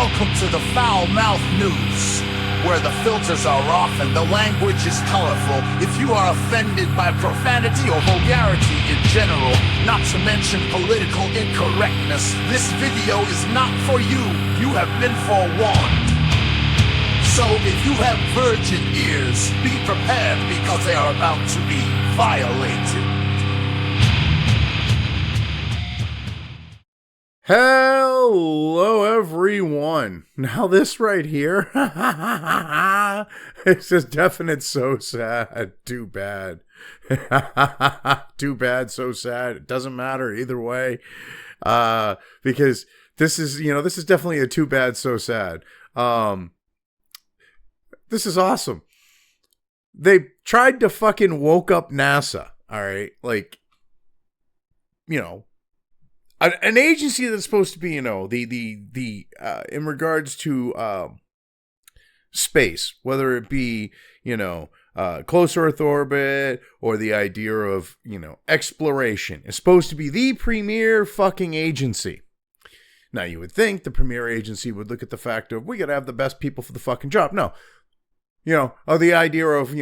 Welcome to the Foul Mouth News, where the filters are off and the language is colorful. If you are offended by profanity or vulgarity in general, not to mention political incorrectness, this video is not for you. You have been forewarned. So if you have virgin ears, be prepared because they are about to be violated. Hello everyone. Now this right here, it's just definite so sad. Too bad. Too bad, so sad. It doesn't matter either way. Because this is definitely a too bad, so sad. This is awesome. They tried to fucking woke up NASA. All right. Like, an agency that's supposed to be, the in regards to space, whether it be, close Earth orbit or the idea of, exploration, is supposed to be the premier fucking agency. Now, you would think the premier agency would look at the fact of, we got to have the best people for the fucking job. No. The idea of,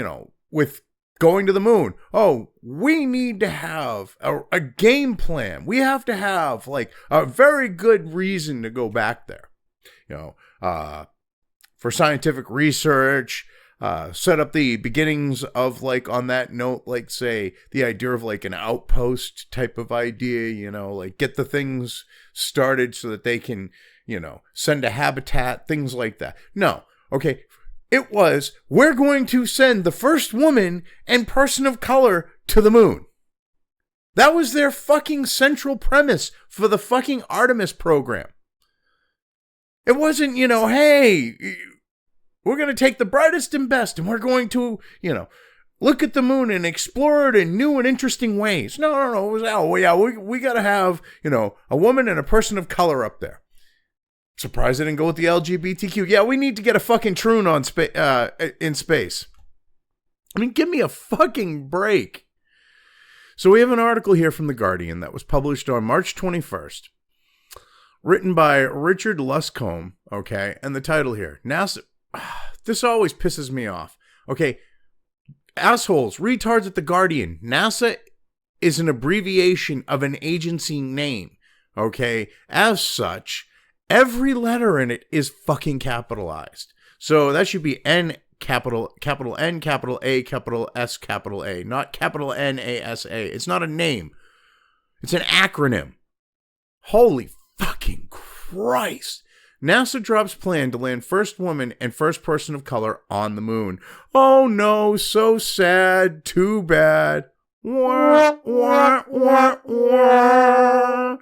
with going to the moon. Oh, we need to have a game plan. We have to have like a very good reason to go back there. For scientific research, set up the beginnings of, like, on that note, like, say, the idea of like an outpost type of idea, like get the things started so that they can, send a habitat, things like that. No. Okay. It was, we're going to send the first woman and person of color to the moon. That was their fucking central premise for the fucking Artemis program. It wasn't, hey, we're going to take the brightest and best and we're going to, look at the moon and explore it in new and interesting ways. No. It was, we got to have, a woman and a person of color up there. Surprised I didn't go with the LGBTQ. Yeah, we need to get a fucking troon on in space. I mean, give me a fucking break. So we have an article here from The Guardian that was published on March 21st, written by Richard Luscombe, okay? And the title here, NASA, this always pisses me off. Okay, assholes, retards at The Guardian. NASA is an abbreviation of an agency name, okay? As such, every letter in it is fucking capitalized. So that should be N, capital N, capital A, capital S, capital A, not capital NASA. It's not a name. It's an acronym. Holy fucking Christ. NASA drops plan to land first woman and first person of color on the moon. Oh no, so sad. Too bad. Wah, wah, wah, wah.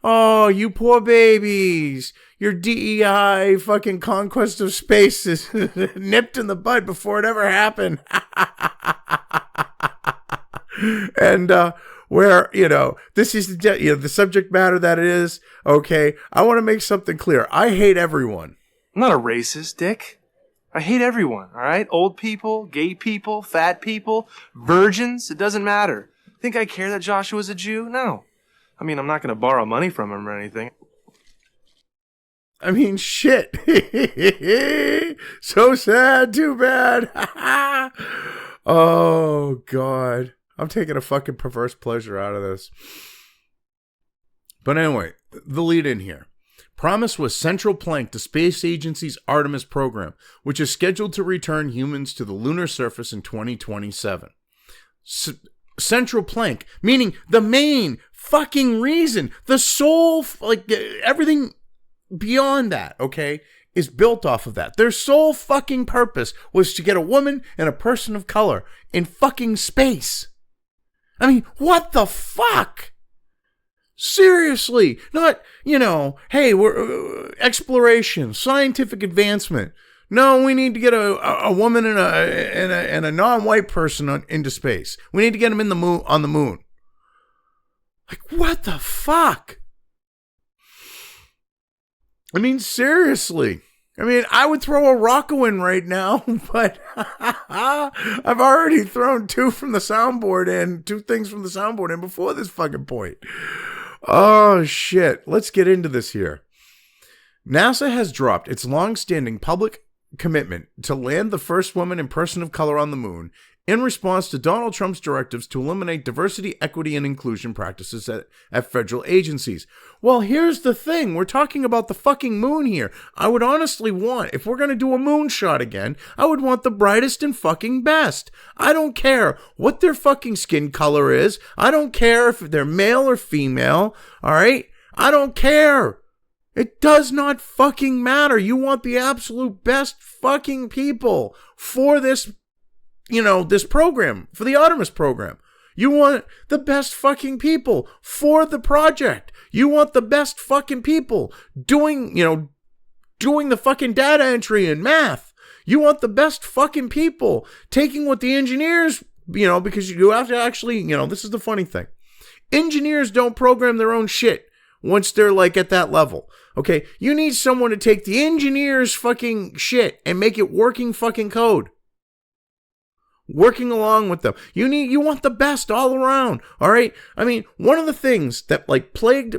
Oh, you poor babies. Your DEI fucking conquest of space is nipped in the bud before it ever happened. And where, this is the subject matter that it is, okay, I want to make something clear. I hate everyone. I'm not a racist, Dick. I hate everyone, all right? Old people, gay people, fat people, virgins, it doesn't matter. Think I care that Joshua's a Jew? No. I mean, I'm not going to borrow money from him or anything. I mean, shit. So sad, too bad. Oh, God. I'm taking a fucking perverse pleasure out of this. But anyway, the lead in here. Promise was central plank to Space Agency's Artemis program, which is scheduled to return humans to the lunar surface in 2027. Central plank, meaning the main fucking reason, the sole, everything beyond that, okay, is built off of that. Their sole fucking purpose was to get a woman and a person of color in fucking space. I mean, what the fuck? Seriously, not, hey, we're exploration, scientific advancement. No, we need to get a woman and a non-white person into space. We need to get them on the moon. Like, what the fuck? I mean, seriously. I mean, I would throw a Rocco in right now, but I've already thrown two things from the soundboard in before this fucking point. Oh, shit. Let's get into this here. NASA has dropped its long-standing public commitment to land the first woman and person of color on the moon in response to Donald Trump's directives to eliminate diversity, equity, and inclusion practices at federal agencies. Well, here's the thing. We're talking about the fucking moon here. I would honestly want, if we're going to do a moonshot again, I would want the brightest and fucking best. I don't care what their fucking skin color is. I don't care if they're male or female. All right? I don't care. It does not fucking matter. You want the absolute best fucking people for this, this program, for the Artemis program. You want the best fucking people for the project. You want the best fucking people doing the fucking data entry and math. You want the best fucking people taking what the engineers, because you have to actually, this is the funny thing. Engineers don't program their own shit once they're like at that level. Okay, you need someone to take the engineer's fucking shit and make it working fucking code. Working along with them. You want the best all around. All right? I mean, one of the things that like plagued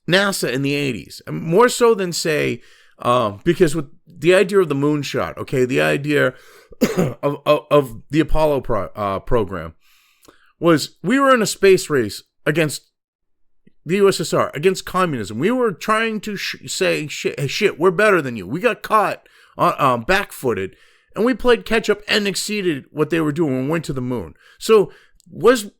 NASA in the 80s, more so than say, because with the idea of the moonshot, okay, the idea of the Apollo program was we were in a space race against the USSR, against communism. We were trying to say, shit, we're better than you. We got caught back-footed, and we played catch-up and exceeded what they were doing and went to the moon. So was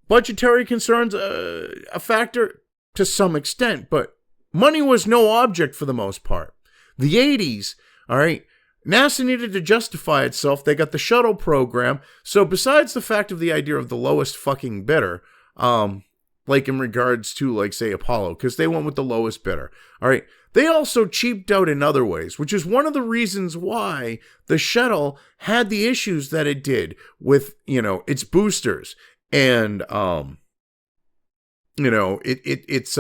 budgetary concerns a factor? To some extent, but money was no object for the most part. The 80s, all right, NASA needed to justify itself. They got the shuttle program. So besides the fact of the idea of the lowest fucking bidder, like in regards to, like, say, Apollo, because they went with the lowest bidder. All right. They also cheaped out in other ways, which is one of the reasons why the shuttle had the issues that it did with, its boosters and, it's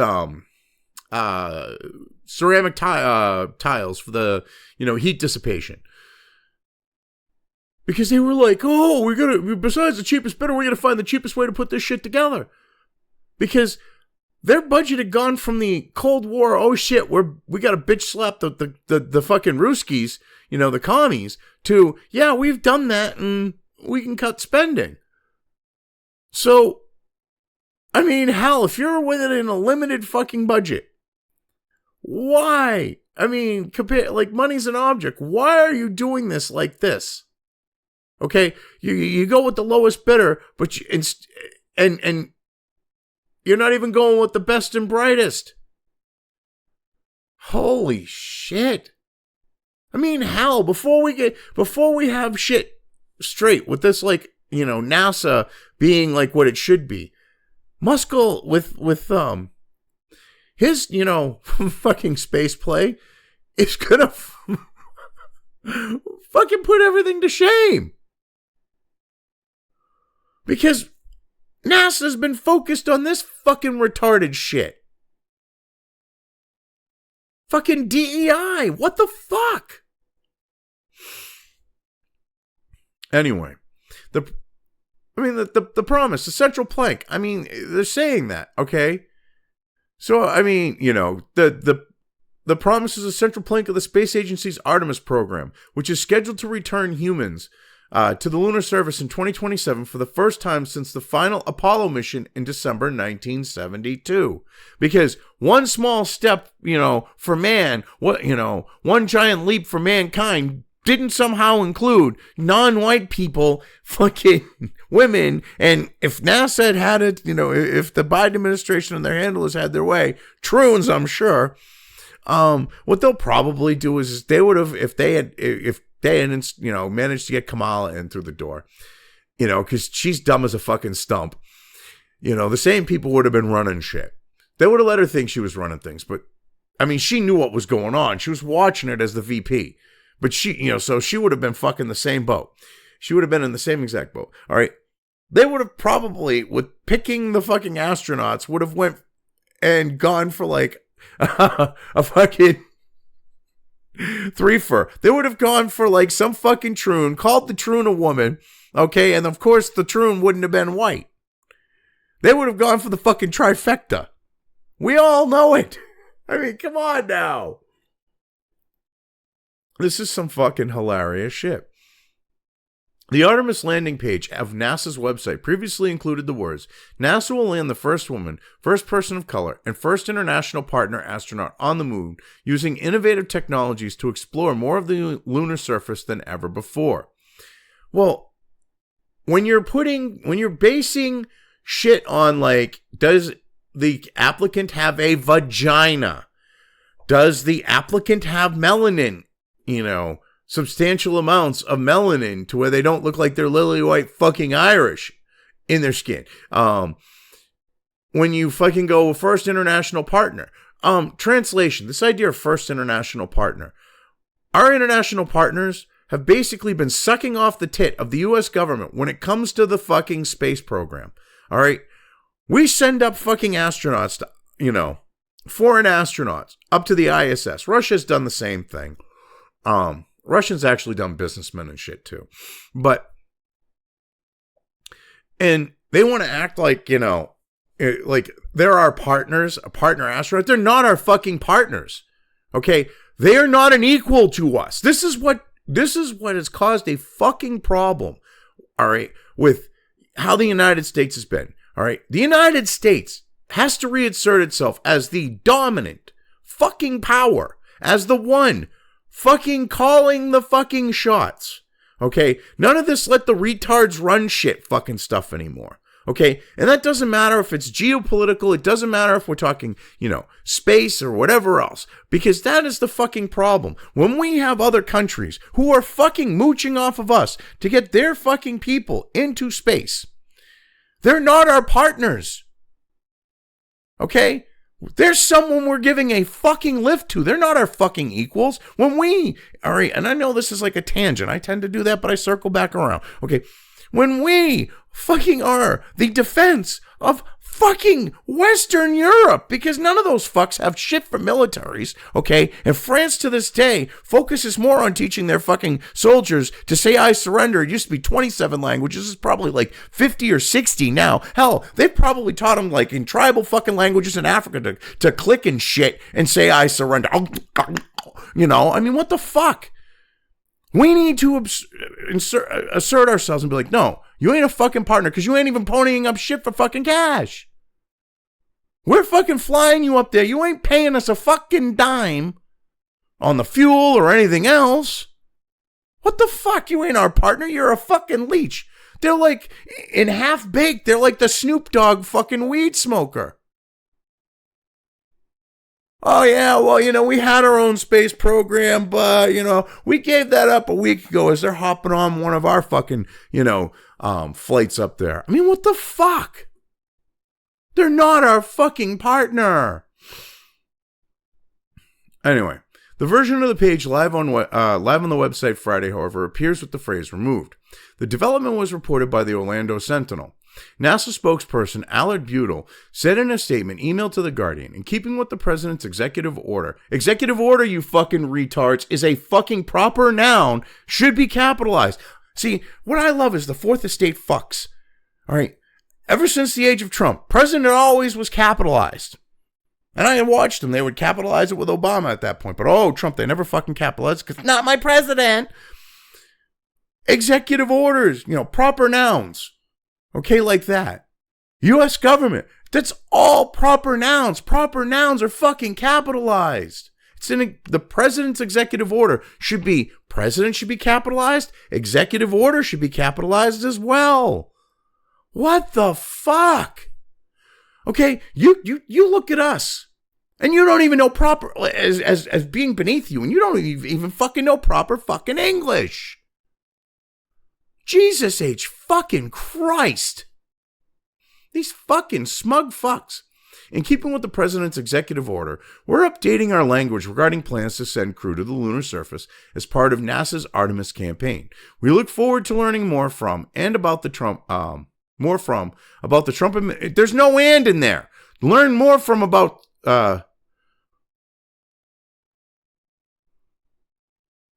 ceramic tiles for the, heat dissipation. Because they were like, oh, besides the cheapest bidder, we're going to find the cheapest way to put this shit together. Because their budget had gone from the Cold War, oh shit, we got to bitch slap the fucking Ruskies, the commies, to, yeah, we've done that and we can cut spending. So, I mean, hell, if you're within a limited fucking budget, why? I mean, money's an object. Why are you doing this like this? Okay, you go with the lowest bidder, but and you're not even going with the best and brightest. Holy shit. I mean, hell, before we have shit straight with this, like, NASA being like what it should be, Muskell with his, fucking space play is gonna fucking put everything to shame. Because NASA's been focused on this fucking retarded shit. Fucking DEI. What the fuck? Anyway, the promise, the central plank. I mean, they're saying that, okay? So, I mean, the promise is a central plank of the space agency's Artemis program, which is scheduled to return humans to the lunar surface in 2027 for the first time since the final Apollo mission in December 1972. Because one small step, for man, one giant leap for mankind didn't somehow include non-white people, fucking women, and if NASA had it, if the Biden administration and their handlers had their way, troons, I'm sure, what they'll probably do is they would have, if they had managed to get Kamala in through the door, because she's dumb as a fucking stump, the same people would have been running shit. They would have let her think she was running things, but, I mean, she knew what was going on. She was watching it as the VP. But she, so she would have been fucking the same boat. She would have been in the same exact boat. All right. They would have probably, with picking the fucking astronauts, would have went and gone for like a fucking threefer. They would have gone for like some fucking troon, called the troon a woman. Okay. And of course the troon wouldn't have been white. They would have gone for the fucking trifecta. We all know it. I mean, come on now. This is some fucking hilarious shit. The Artemis landing page of NASA's website previously included the words, NASA will land the first woman, first person of color, and first international partner astronaut on the moon using innovative technologies to explore more of the lunar surface than ever before. Well, when you're basing shit on, like, does the applicant have a vagina? Does the applicant have melanin? Substantial amounts of melanin to where they don't look like they're lily white fucking Irish in their skin. When you fucking go first international partner. Translation, this idea of first international partner. Our international partners have basically been sucking off the tit of the U.S. government when it comes to the fucking space program. All right? We send up fucking astronauts to, foreign astronauts up to the ISS. Russia's done the same thing. Russians actually done businessmen and shit too. And they want to act like, like they're our partners, a partner astronaut. They're not our fucking partners. Okay? They are not an equal to us. This is what has caused a fucking problem, all right, with how the United States has been. All right? The United States has to reassert itself as the dominant fucking power, as the one fucking calling the fucking shots. Okay? None of this let the retards run shit fucking stuff anymore. Okay? And that doesn't matter if it's geopolitical. It doesn't matter if we're talking, space or whatever else. Because that is the fucking problem. When we have other countries who are fucking mooching off of us to get their fucking people into space, they're not our partners. Okay? There's someone we're giving a fucking lift to. They're not our fucking equals. All right, and I know this is like a tangent. I tend to do that, but I circle back around. Okay, when we fucking are the defense of fucking Western Europe, because none of those fucks have shit for militaries, okay? And France to this day focuses more on teaching their fucking soldiers to say I surrender. It used to be 27 languages. It's probably like 50 or 60 now. Hell, they've probably taught them like in tribal fucking languages in Africa to click and shit and say I surrender. I mean, what the fuck? We need to assert ourselves and be like, no, you ain't a fucking partner because you ain't even ponying up shit for fucking cash. We're fucking flying you up there. You ain't paying us a fucking dime on the fuel or anything else. What the fuck? You ain't our partner. You're a fucking leech. They're like, in Half Baked, they're like the Snoop Dogg fucking weed smoker. Oh, yeah, well, we had our own space program, but, we gave that up a week ago as they're hopping on one of our fucking, flights up there. I mean, what the fuck? They're not our fucking partner. Anyway, the version of the page live on the website Friday, however, appears with the phrase removed. The development was reported by the Orlando Sentinel. NASA spokesperson Allard Budel said in a statement emailed to The Guardian, in keeping with the president's executive order, you fucking retards, is a fucking proper noun, should be capitalized. See, what I love is the Fourth Estate fucks. All right. Ever since the age of Trump, president always was capitalized. And I had watched them. They would capitalize it with Obama at that point. But, Trump, they never fucking capitalized because not my president. Executive orders, proper nouns. Okay, like that. U.S. government. That's all proper nouns. Proper nouns are fucking capitalized. It's in the president's executive order. President should be capitalized. Executive order should be capitalized as well. What the fuck? Okay, you look at us. And you don't even know proper, as being beneath you, and you don't even fucking know proper fucking English. Jesus H. fucking Christ. These fucking smug fucks. In keeping with the president's executive order, we're updating our language regarding plans to send crew to the lunar surface as part of NASA's Artemis campaign. We look forward to learning more from and about the Trump, there's no and in there. Learn more from about,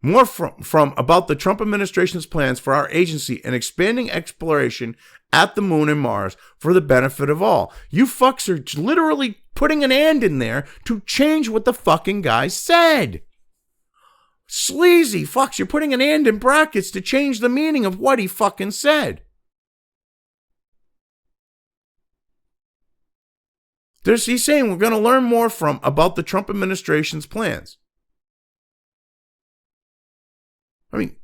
More from about the Trump administration's plans for our agency and expanding exploration at the moon and Mars for the benefit of all. You fucks are literally putting an and in there to change what the fucking guy said. Sleazy fucks, you're putting an and in brackets to change the meaning of what he fucking said. He's saying we're going to learn more about the Trump administration's plans. I mean,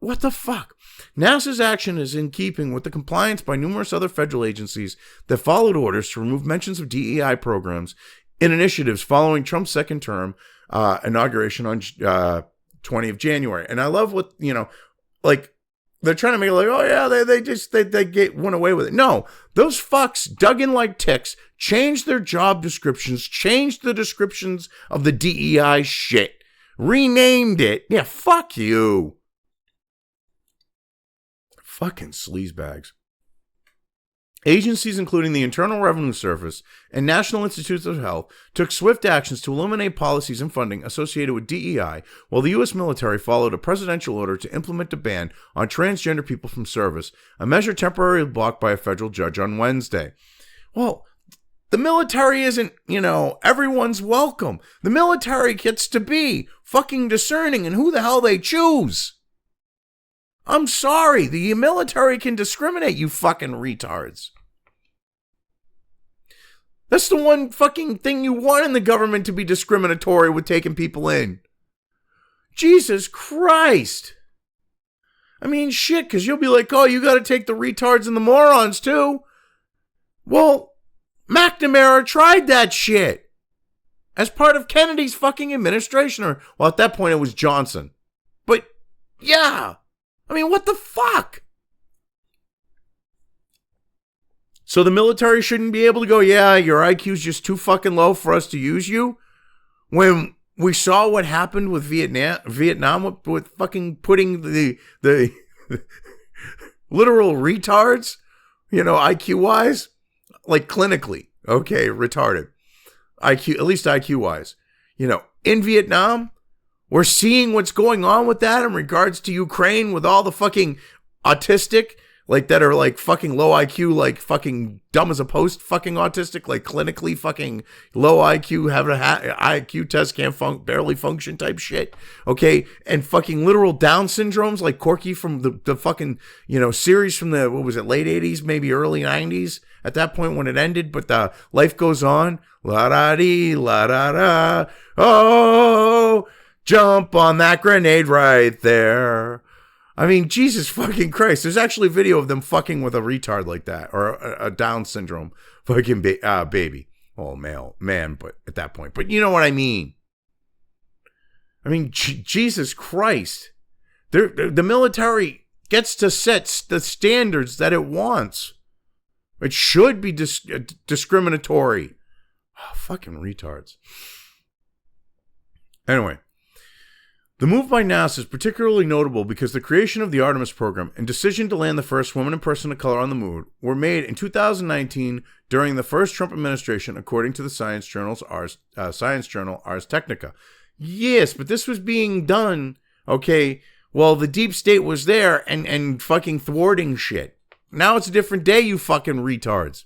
what the fuck? NASA's action is in keeping with the compliance by numerous other federal agencies that followed orders to remove mentions of DEI programs in initiatives following Trump's second term inauguration on 20th of January. And I love what, like, they're trying to make it like, oh yeah, they went away with it. No, those fucks dug in like ticks, changed their job descriptions, changed the descriptions of the DEI shit, renamed it. Yeah, fuck you. Fucking sleazebags. Agencies including the Internal Revenue Service and National Institutes of Health took swift actions to eliminate policies and funding associated with DEI, while the U.S. military followed a presidential order to implement a ban on transgender people from service, a measure temporarily blocked by a federal judge on Wednesday. Well, the military isn't, everyone's welcome. The military gets to be fucking discerning in who the hell they choose. I'm sorry, the military can discriminate, you fucking retards. That's the one fucking thing you want in the government, to be discriminatory with taking people in. Jesus Christ. I mean, shit, because you'll be like, oh, you got to take the retards and the morons too. Well, McNamara tried that shit as part of Kennedy's fucking administration. Well, at that point, it was Johnson. But, yeah. I mean, what the fuck? So the military shouldn't be able to go, yeah, your IQ's just too fucking low for us to use you? When we saw what happened with Vietnam with fucking putting the literal retards, IQ-wise, like clinically, okay, retarded. IQ, at least IQ-wise. In Vietnam, we're seeing what's going on with that in regards to Ukraine with all the fucking autistic, like that are like fucking low IQ, like fucking dumb as a post fucking autistic, like clinically fucking low IQ, have an IQ test, can't barely function type shit. Okay. And fucking literal Down syndromes like Corky from the fucking, series from the, what was it, late 80s, maybe early 90s at that point when it ended, but the life goes on. La-da-dee, la-da-da. Oh, jump on that grenade right there. I mean, Jesus fucking Christ. There's actually a video of them fucking with a retard like that, or a Down syndrome fucking baby. Oh, man, but at that point. But you know what I mean. I mean, Jesus Christ. The military gets to set the standards that it wants. It should be discriminatory. Oh, fucking retards. Anyway. The move by NASA is particularly notable because the creation of the Artemis program and decision to land the first woman and person of color on the moon were made in 2019 during the first Trump administration, according to the science journal Ars Technica. Yes, but this was being done, okay, while the deep state was there and fucking thwarting shit. Now it's a different day, you fucking retards.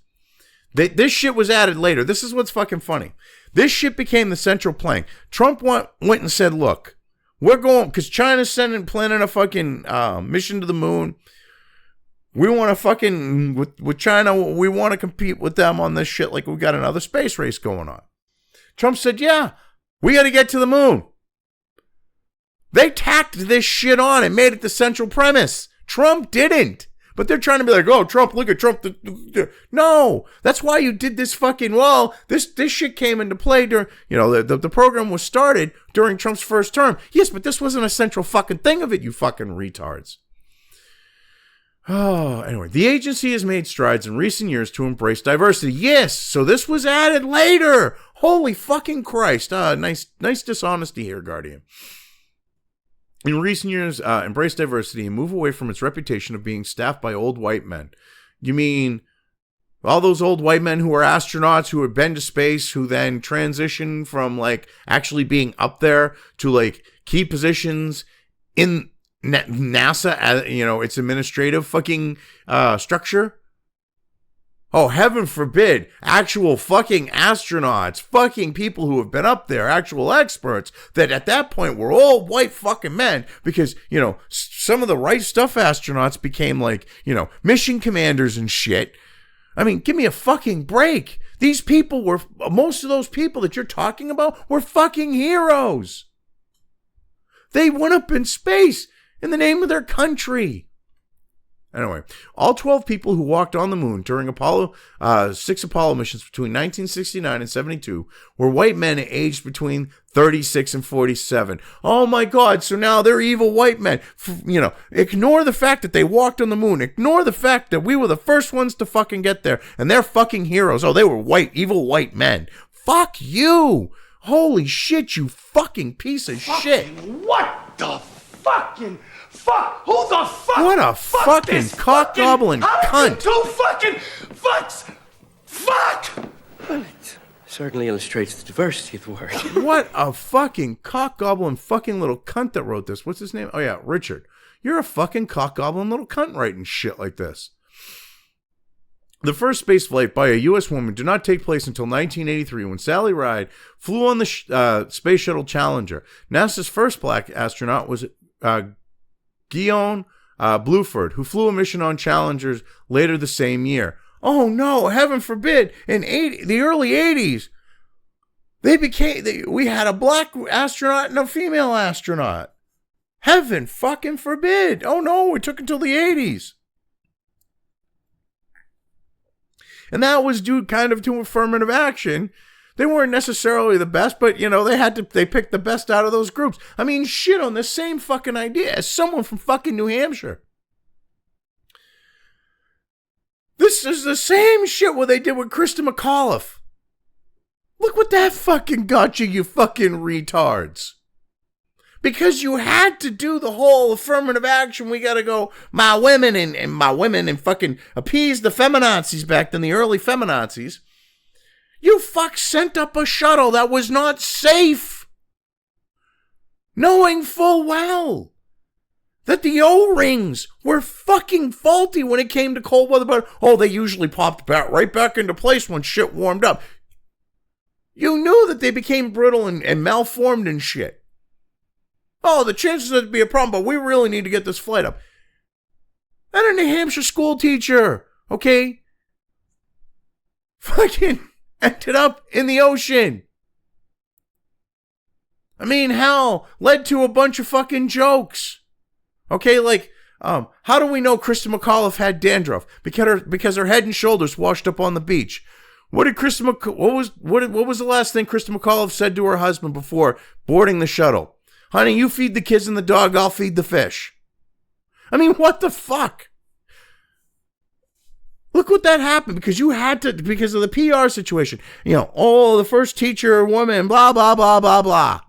This shit was added later. This is what's fucking funny. This shit became the central plank. Trump went and said, look, we're going, because China's planning a fucking mission to the moon. We want to fucking, with China, we want to compete with them on this shit like we got another space race going on. Trump said, yeah, we got to get to the moon. They tacked this shit on and made it the central premise. Trump didn't. But they're trying to be like, oh, Trump, look at Trump. No, that's why you did this fucking, this shit came into play during, the program was started during Trump's first term. Yes, but this wasn't a central fucking thing of it, you fucking retards. Oh, anyway, the agency has made strides in recent years to embrace diversity. Yes, so this was added later. Holy fucking Christ. Nice dishonesty here, Guardian. In recent years, embrace diversity and move away from its reputation of being staffed by old white men. You mean all those old white men who are astronauts, who have been to space, who then transition from like actually being up there to like key positions in NASA, its administrative fucking structure? Oh, heaven forbid, actual fucking astronauts, fucking people who have been up there, actual experts, that at that point were all white fucking men, because, you know, some of the Right Stuff astronauts became like, you know, mission commanders and shit. I mean, give me a fucking break. These people were, most of those people that you're talking about were fucking heroes. They went up in space in the name of their country. Anyway, all 12 people who walked on the moon during six Apollo missions between 1969 and 72 were white men aged between 36 and 47. Oh my God, so now they're evil white men. You know, ignore the fact that they walked on the moon. Ignore the fact that we were the first ones to fucking get there, and they're fucking heroes. Oh, they were white, evil white men. Fuck you. Holy shit, you fucking piece of shit. What the fucking fuck? Who the fuck? What a fucking cock-gobbling cunt. Two fucking fucks. Fuck! Well, it certainly illustrates the diversity of the word. What a fucking cock-gobbling fucking little cunt that wrote this. What's his name? Oh yeah, Richard. You're a fucking cock-gobbling little cunt writing shit like this. The first space flight by a U.S. woman did not take place until 1983 when Sally Ride flew on the Space Shuttle Challenger. NASA's first black astronaut was Guion Bluford, who flew a mission on Challengers later the same year. Oh no, heaven forbid, in the early 80s, we had a black astronaut and a female astronaut. Heaven fucking forbid. Oh no, it took until the 80s. And that was due kind of to affirmative action. They weren't necessarily the best, but, you know, they picked the best out of those groups. I mean, shit on the same fucking idea as someone from fucking New Hampshire. This is the same shit what they did with Krista McAuliffe. Look what that fucking got you, you fucking retards. Because you had to do the whole affirmative action. We gotta go, my women and fucking appease the feminazis back then, the early feminazis. You fuck sent up a shuttle that was not safe. Knowing full well that the O-rings were fucking faulty when it came to cold weather. But, they usually popped right back into place when shit warmed up. You knew that they became brittle and malformed and shit. Oh, the chances of it be a problem, but we really need to get this flight up. And a New Hampshire school teacher, okay, fucking ended up in the ocean. I mean, hell, led to a bunch of fucking jokes. Okay, like, how do we know Krista McAuliffe had dandruff? Because her head and shoulders washed up on the beach. What was the last thing Krista McAuliffe said to her husband before boarding the shuttle? Honey, you feed the kids and the dog, I'll feed the fish. I mean, what the fuck? Look what that happened because because of the PR situation. You know, the first teacher woman, blah, blah, blah, blah, blah.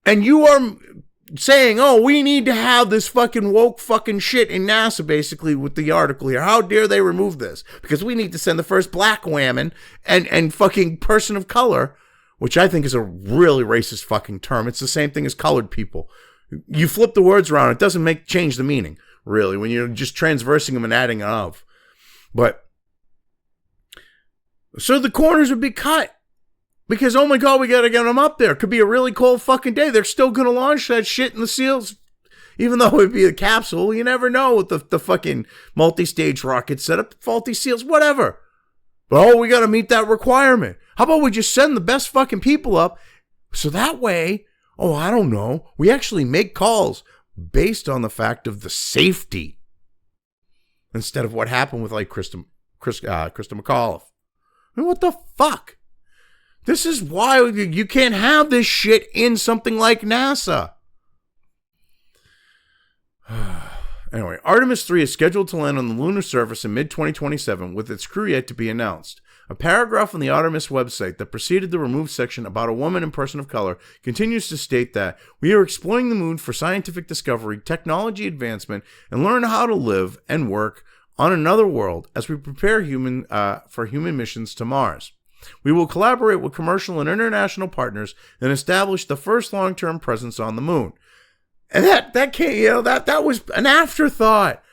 And you are saying, we need to have this fucking woke fucking shit in NASA, basically, with the article here. How dare they remove this? Because we need to send the first black woman and fucking person of color, which I think is a really racist fucking term. It's the same thing as colored people. You flip the words around, it doesn't change the meaning, really, when you're just transversing them and adding of. But, so the corners would be cut. Because, oh my God, we gotta get them up there. It could be a really cold fucking day. They're still gonna launch that shit in the seals. Even though it'd be a capsule, you never know with the fucking multi-stage rocket setup, faulty seals, whatever. But, we gotta meet that requirement. How about we just send the best fucking people up so that way, I don't know, we actually make calls based on the fact of the safety instead of what happened with like Krista McAuliffe. I mean, what the fuck? This is why you can't have this shit in something like NASA. Anyway, Artemis 3 is scheduled to land on the lunar surface in mid-2027 with its crew yet to be announced. A paragraph on the Artemis website that preceded the removed section about a woman and person of color continues to state that we are exploring the moon for scientific discovery, technology advancement, and learn how to live and work on another world as we prepare for human missions to Mars. We will collaborate with commercial and international partners and establish the first long-term presence on the moon. And that was an afterthought.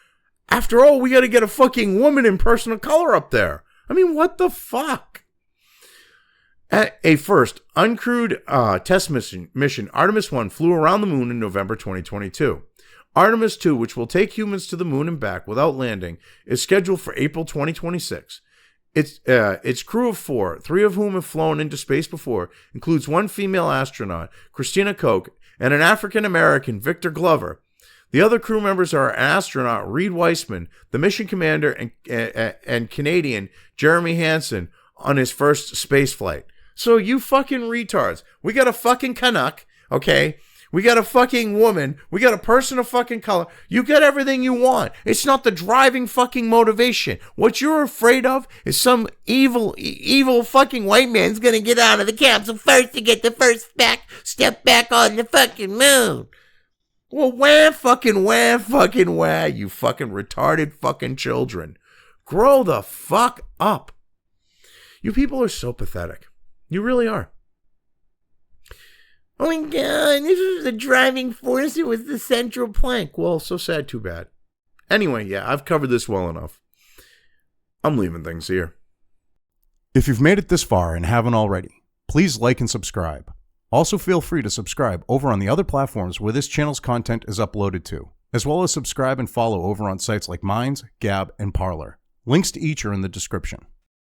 After all, we got to get a fucking woman in personal color up there. I mean, what the fuck? At a first uncrewed test mission, Artemis 1 flew around the moon in November 2022. Artemis 2, which will take humans to the moon and back without landing, is scheduled for April 2026. Its crew of 4, 3 of whom have flown into space before, includes 1 female astronaut, Christina Koch, and an African-American, Victor Glover. The other crew members are an astronaut, Reed Weissman, the mission commander, and Canadian, Jeremy Hansen, on his first space flight. So you fucking retards. We got a fucking Canuck, okay? We got a fucking woman. We got a person of fucking color. You got everything you want. It's not the driving fucking motivation. What you're afraid of is some evil fucking white man's gonna get out of the capsule first to get the first step back on the fucking moon. Well, wah, fucking wah, you fucking retarded fucking children. Grow the fuck up. You people are so pathetic. You really are. Oh my God, this was the driving force. It was the central plank. Well, so sad, too bad. Anyway, yeah, I've covered this well enough. I'm leaving things here. If you've made it this far and haven't already, please like and subscribe. Also, feel free to subscribe over on the other platforms where this channel's content is uploaded to, as well as subscribe and follow over on sites like Minds, Gab, and Parler. Links to each are in the description.